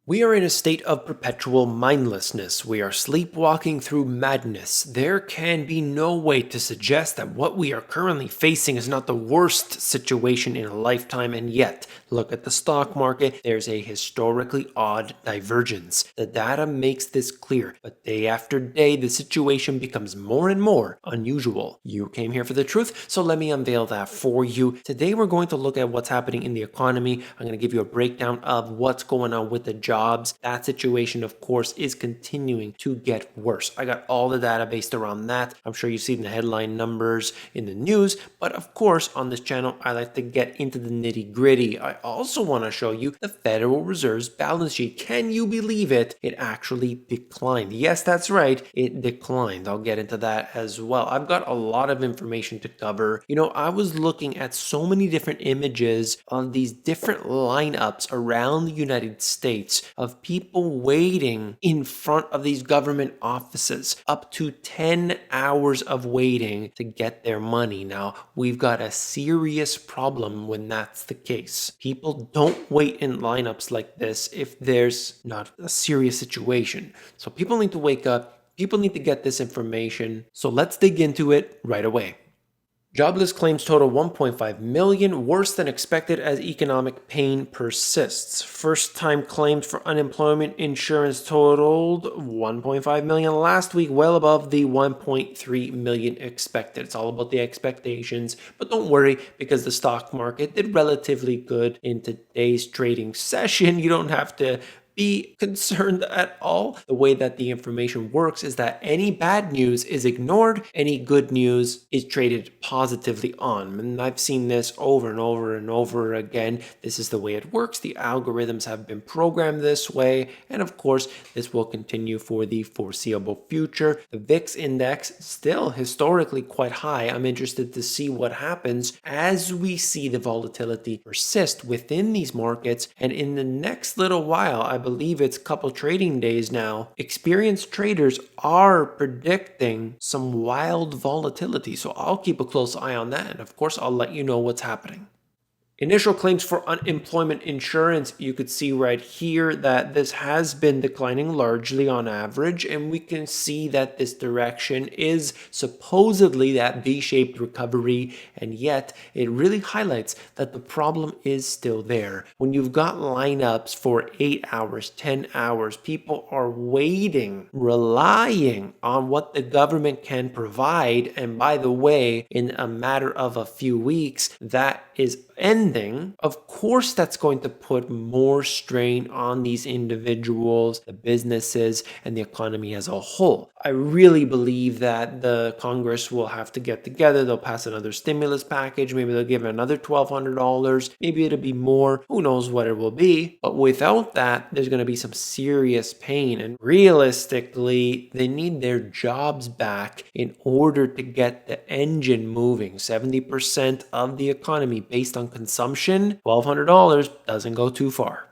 We are in a state of perpetual mindlessness. We are sleepwalking through madness. There can be no way to suggest that what we are currently facing is not the worst situation in a lifetime, and yet, look at the stock market, there's a historically odd divergence. The data makes this clear, but day after day, the situation becomes more and more unusual. You came here for the truth, so let me unveil that for you. Today, we're going to look at what's happening in the economy. I'm going to give you a breakdown of what's going on with the jobs. That situation, of course, is continuing to get worse. I got all the data based around that. I'm sure you've seen the headline numbers in the news, but of course, on this channel, I like to get into the nitty gritty. I also want to show you the Federal Reserve's balance sheet. Can you believe it? It actually declined. Yes, that's right. It declined. I'll get into that as well. I've got a lot of information to cover. I was looking at so many different images on these different lineups around the United States of people waiting in front of these government offices, up to 10 hours of waiting to get their money. Now, we've got a serious problem when that's the case. People don't wait in lineups like this if there's not a serious situation. So people need to wake up. People need to get this information. So let's dig into it right away. Jobless claims total 1.5 million, worse than expected as economic pain persists. First-time claims for unemployment insurance totaled 1.5 million last week, well above the 1.3 million expected. It's all about the expectations, but don't worry because the stock market did relatively good in today's trading session. You don't have to be concerned at all. The way that the information works is that any bad news is ignored, any good news is traded positively on. And I've seen this over and over and over again. This is the way it works. The algorithms have been programmed this way, and of course, this will continue for the foreseeable future. The VIX index still historically quite high. I'm interested to see what happens as we see the volatility persist within these markets, and in the next little while, I believe it's a couple trading days now, experienced traders are predicting some wild volatility. So I'll keep a close eye on that. And of course, I'll let you know what's happening. Initial claims for unemployment insurance, you could see right here that this has been declining largely on average, and we can see that this direction is supposedly that V-shaped recovery, and yet it really highlights that the problem is still there. When you've got lineups for 8 hours, 10 hours, people are waiting, relying on what the government can provide, and by the way, in a matter of a few weeks, that is ending. Of course, that's going to put more strain on these individuals, the businesses, and the economy as a whole. I really believe that the Congress will have to get together. They'll pass another stimulus package. Maybe they'll give another $1,200. Maybe it'll be more. Who knows what it will be? But without that, there's going to be some serious pain. And realistically, they need their jobs back in order to get the engine moving. 70% of the economy based on consumption, $1,200 doesn't go too far.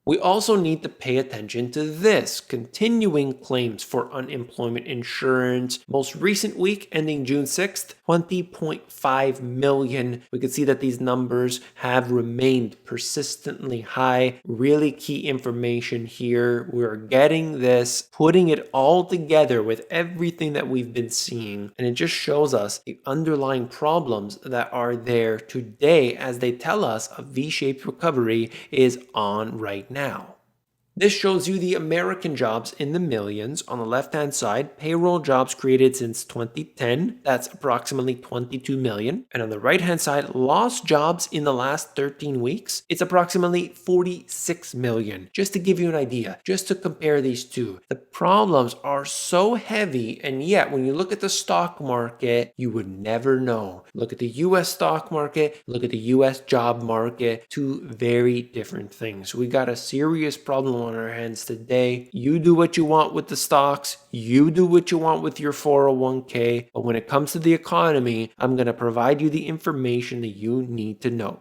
We also need to pay attention to this. Continuing claims for unemployment insurance. Most recent week ending June 6th, 20.5 million. We can see that these numbers have remained persistently high. Really key information here. We're getting this, putting it all together with everything that we've been seeing. And it just shows us the underlying problems that are there today as they tell us a V-shaped recovery is on right now. This shows you the American jobs in the millions. On the left-hand side, payroll jobs created since 2010. That's approximately 22 million. And on the right-hand side, lost jobs in the last 13 weeks. It's approximately 46 million. Just to give you an idea, just to compare these two, the problems are so heavy, and yet when you look at the stock market, you would never know. Look at the US stock market, look at the US job market, two very different things. We got a serious problem on our hands today. You do what you want with the stocks, you do what you want with your 401k, but when it comes to the economy, I'm going to provide you the information that you need to know.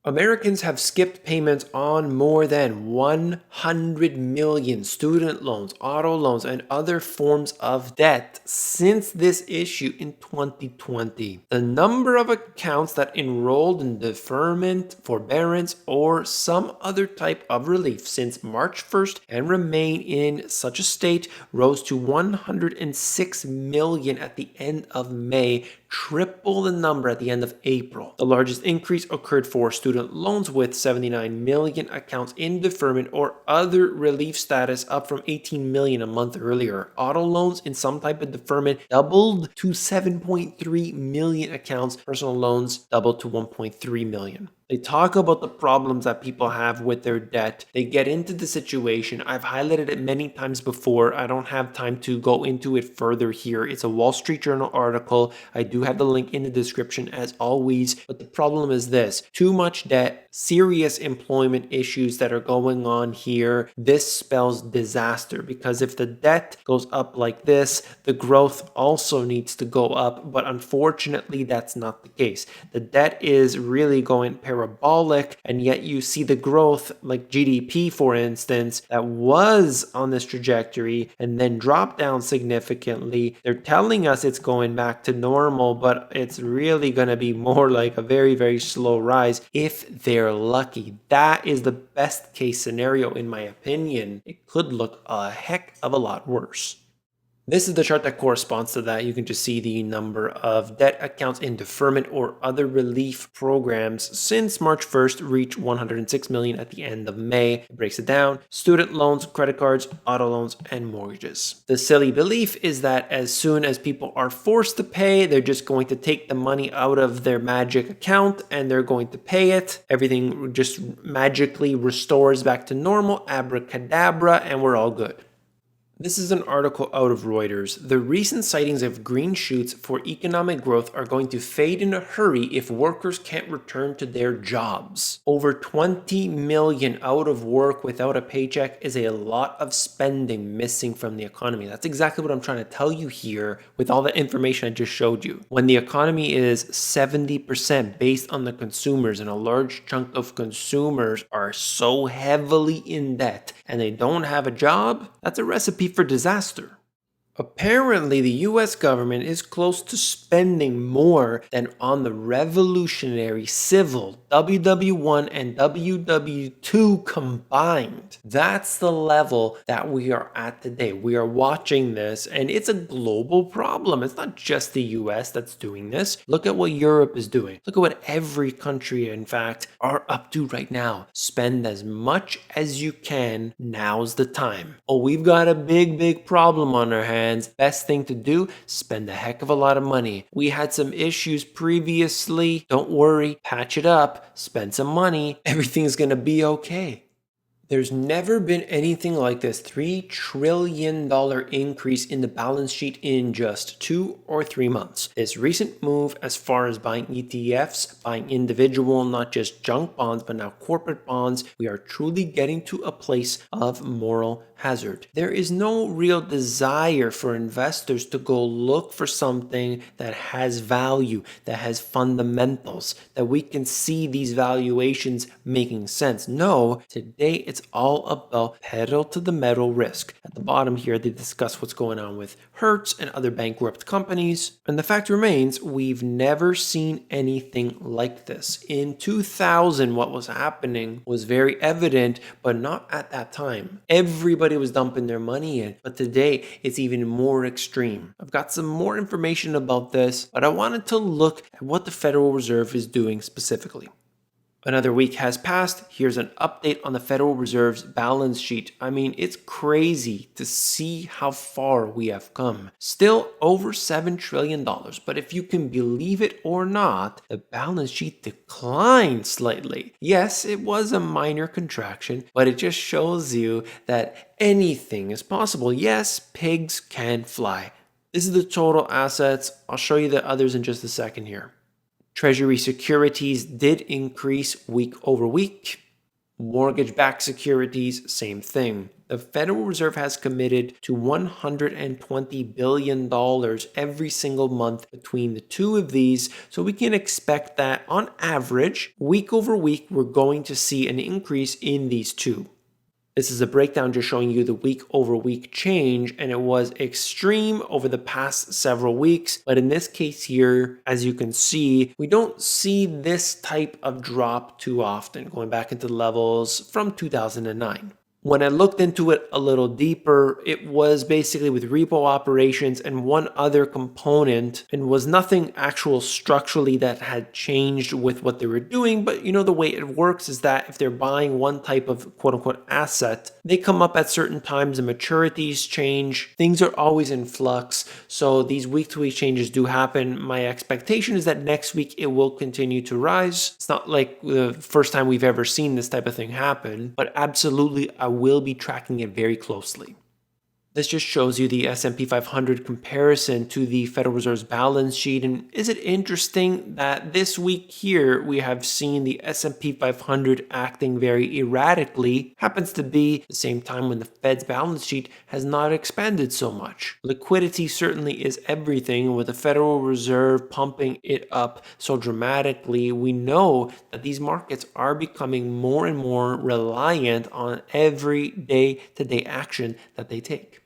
Americans have skipped payments on more than 100 million student loans, auto loans, and other forms of debt since this issue in 2020. The number of accounts that enrolled in deferment, forbearance, or some other type of relief since March 1st and remain in such a state rose to 106 million at the end of May, triple the number at the end of April. The largest increase occurred for student loans with 79 million accounts in deferment or other relief status, up from 18 million a month earlier. Auto loans in some type of deferment doubled to 7.3 million accounts. Personal loans doubled to 1.3 million. They talk about the problems that people have with their debt. They get into the situation. I've highlighted it many times before. I don't have time to go into it further here. It's a Wall Street Journal article. I do have the link in the description as always. But the problem is this: too much debt, serious employment issues that are going on here. This spells disaster, because if the debt goes up like this, the growth also needs to go up. But unfortunately, that's not the case. The debt is really going parabolic, and yet you see the growth, like GDP for instance, that was on this trajectory and then dropped down significantly. They're telling us it's going back to normal, but it's really going to be more like a very, very slow rise if they're lucky. That is the best case scenario in my opinion. It could look a heck of a lot worse. This is the chart that corresponds to that. You can just see the number of debt accounts in deferment or other relief programs since March 1st reached 106 million at the end of May. It breaks it down: student loans, credit cards, auto loans, and mortgages. The silly belief is that as soon as people are forced to pay, they're just going to take the money out of their magic account and they're going to pay it. Everything just magically restores back to normal, abracadabra, and we're all good. This is an article out of Reuters. The recent sightings of green shoots for economic growth are going to fade in a hurry if workers can't return to their jobs. Over 20 million out of work without a paycheck is a lot of spending missing from the economy. That's exactly what I'm trying to tell you here with all the information I just showed you. When the economy is 70% based on the consumers, and a large chunk of consumers are so heavily in debt and they don't have a job, that's a recipe for disaster. Apparently, the US government is close to spending more than on the revolutionary civil WW1 and WW2 combined. That's the level that we are at today. We are watching this, and it's a global problem. It's not just the US that's doing this. Look at what Europe is doing. Look at what every country, in fact, are up to right now. Spend as much as you can. Now's the time. Oh, we've got a big problem on our hands. Best thing to do: spend a heck of a lot of money. We had some issues previously. Don't worry, patch it up, spend some money. Everything's gonna be okay. There's never been anything like this $3 trillion increase in the balance sheet in just 2 or 3 months. This recent move as far as buying ETFs, buying individual, not just junk bonds, but now corporate bonds, we are truly getting to a place of moral hazard. There is no real desire for investors to go look for something that has value, that has fundamentals, that we can see these valuations making sense. No, today it's all about pedal to the metal risk. At the bottom here, they discuss what's going on with Hertz and other bankrupt companies. And the fact remains, we've never seen anything like this. In 2000, what was happening was very evident, but not at that time. Everybody was dumping their money in, but today it's even more extreme. I've got some more information about this, but I wanted to look at what the Federal Reserve is doing specifically. Another week has passed. Here's an update on the Federal Reserve's balance sheet. I mean, it's crazy to see how far we have come. Still over $7 trillion, but if you can believe it or not, the balance sheet declined slightly. Yes, it was a minor contraction, but it just shows you that anything is possible. Yes, pigs can fly. This is the total assets. I'll show you the others in just a second here. Treasury securities did increase week over week. Mortgage-backed securities, same thing. The Federal Reserve has committed to $120 billion every single month between the two of these, so we can expect that on average, week over week, we're going to see an increase in these two. This is a breakdown just showing you the week over week change, and it was extreme over the past several weeks. But in this case here, as you can see, we don't see this type of drop too often, going back into levels from 2009. When I looked into it a little deeper, it was basically with repo operations and one other component, and was nothing actual structurally that had changed with what they were doing. But the way it works is that if they're buying one type of quote unquote asset, they come up at certain times and maturities change. Things are always in flux. So these week to week changes do happen. My expectation is that next week it will continue to rise. It's not like the first time we've ever seen this type of thing happen, but absolutely I will be tracking it very closely. This just shows you the S&P 500 comparison to the Federal Reserve's balance sheet. And is it interesting that this week here we have seen the S&P 500 acting very erratically? Happens to be the same time when the Fed's balance sheet has not expanded so much. Liquidity certainly is everything. With the Federal Reserve pumping it up so dramatically, we know that these markets are becoming more and more reliant on every day-to-day action that they take.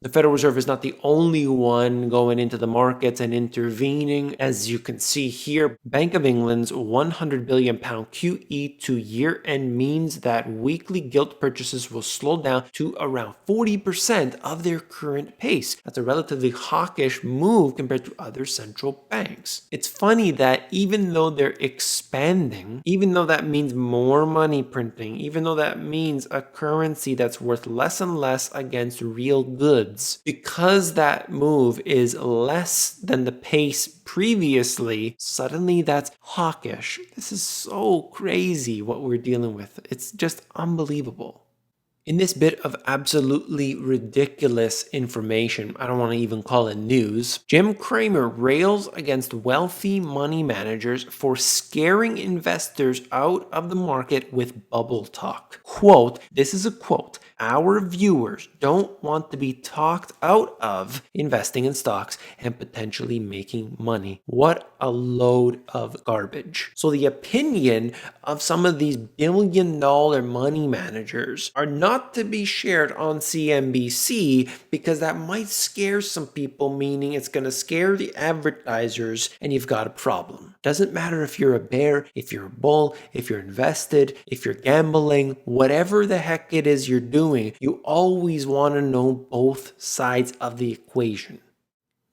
The Federal Reserve is not the only one going into the markets and intervening. As you can see here, Bank of England's £100 billion QE to year-end means that weekly gilt purchases will slow down to around 40% of their current pace. That's a relatively hawkish move compared to other central banks. It's funny that even though they're expanding, even though that means more money printing, even though that means a currency that's worth less and less against real goods, because that move is less than the pace previously, suddenly that's hawkish. This is so crazy what we're dealing with. It's just unbelievable. In this bit of absolutely ridiculous information, I don't want to even call it news, Jim Cramer rails against wealthy money managers for scaring investors out of the market with bubble talk. Quote, this is a quote, "Our viewers don't want to be talked out of investing in stocks and potentially making money." What a load of garbage. So the opinion of some of these billion-dollar money managers are not to be shared on CNBC because that might scare some people, meaning it's going to scare the advertisers and you've got a problem. Doesn't matter if you're a bear, if you're a bull, if you're invested, if you're gambling, whatever the heck it is you're doing, you always want to know both sides of the equation.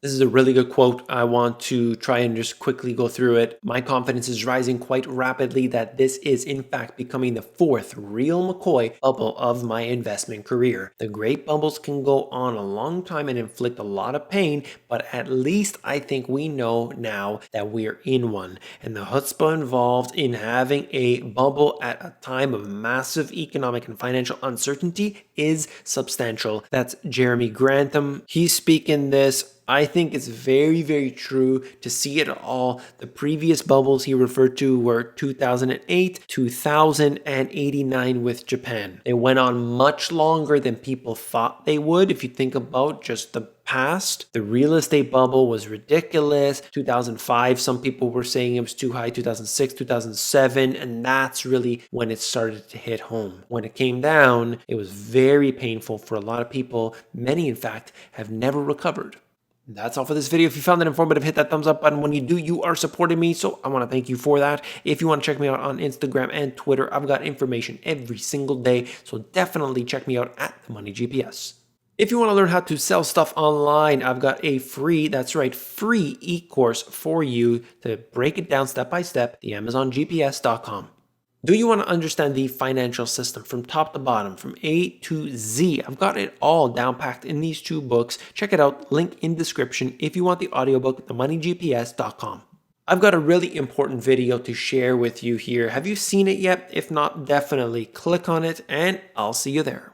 This is a really good quote. I want to try and just quickly go through it. My confidence is rising quite rapidly that this is in fact becoming the fourth real McCoy bubble of my investment career. The great bubbles can go on a long time and inflict a lot of pain, but at least I think we know now that we're in one. And the chutzpah involved in having a bubble at a time of massive economic and financial uncertainty is substantial. That's Jeremy Grantham. He's speaking this. I think it's very, very true to see it all. The previous bubbles he referred to were 2008, 2000, and 89 with Japan. They went on much longer than people thought they would. If you think about just the past, the real estate bubble was ridiculous. 2005, some people were saying it was too high. 2006, 2007, and that's really when it started to hit home. When it came down, it was very painful for a lot of people. Many, in fact, have never recovered. That's all for this video. If you found it informative, hit that thumbs up button. When you do, you are supporting me, so I want to thank you for that. If you want to check me out on Instagram and Twitter, I've got information every single day, so definitely check me out at The Money GPS. If you want to learn how to sell stuff online, I've got a free e-course for you to break it down step by step, the AmazonGPS.com. Do you want to understand the financial system from top to bottom, from A to Z? I've got it all down packed in these two books. Check it out, link in description if you want the audiobook, themoneygps.com. I've got a really important video to share with you here. Have you seen it yet? If not, definitely click on it and I'll see you there.